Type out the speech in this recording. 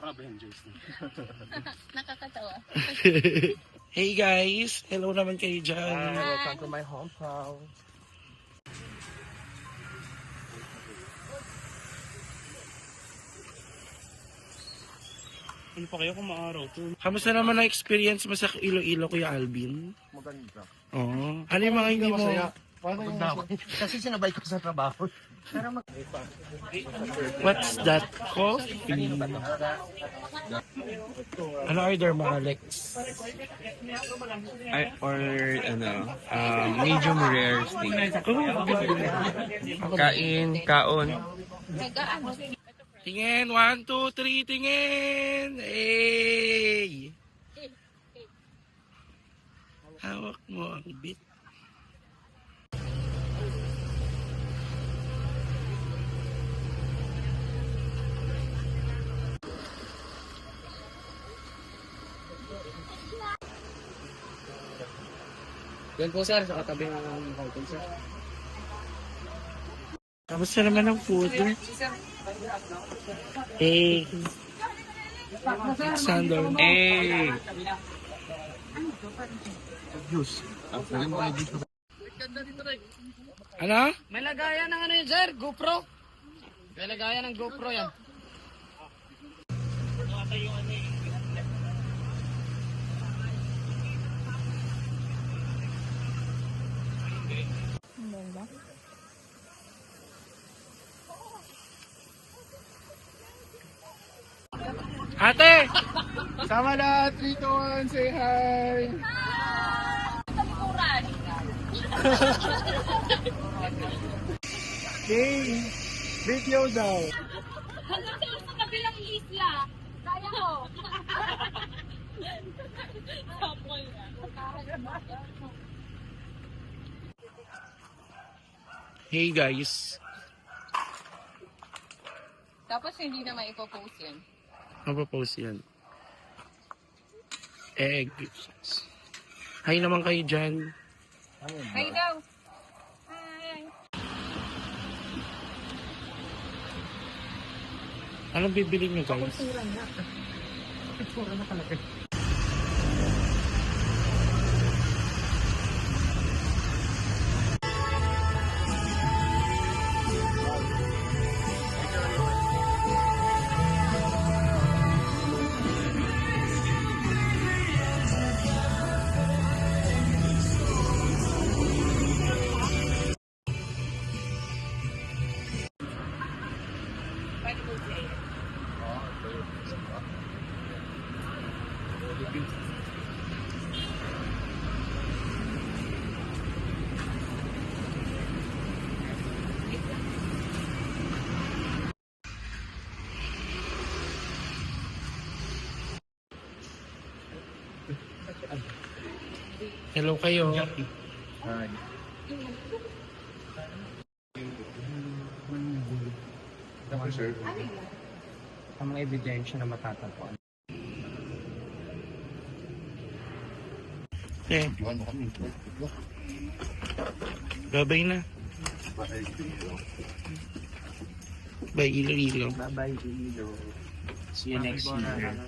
Avengers. Nakakatawa. Hey guys, hello naman kayo dyan. Welcome to my hometown. Ano pa kayo kung maaraw to? Kamusta naman ang experience mo sa Iloilo, Kuya Alvin? Maganda. Oo. Ano yung mga hindi mo... Maganda ako. Kasi sinabay ko sa trabaho. What's that? Coffee? Ano order mo, Alex? I ordered medium rare steak. Kain, kaon. Nagaano. Tingin, 1, 2, 3, tingin! Hey! Hawak mo ang bit. Yan po sir, sa katabi ng fountain sir. Kamusta naman ang food? Hey! Alexander. Hey! Juice. Ano? May lagayan ng ano yun sir, GoPro. May lagayan ng GoPro yan. Ate! Sama lahat, 3, 2, 1, say hi! Talikuran. Hey! Video daw! Hanggang sa kabilang isla. Kaya ko. Sapol na. Hey guys. Tapos hindi na maipopost yun. Mapapost yan. Egg. Hi naman kayo dyan. Hi daw. Hi. Anong bibili nyo guys? Hello kayo. Hi. Sir. Ang mga ebidensya na matatagpuan. Eh, babay na. Bye, Iloilo. Bye-bye, Iloilo. See you next year.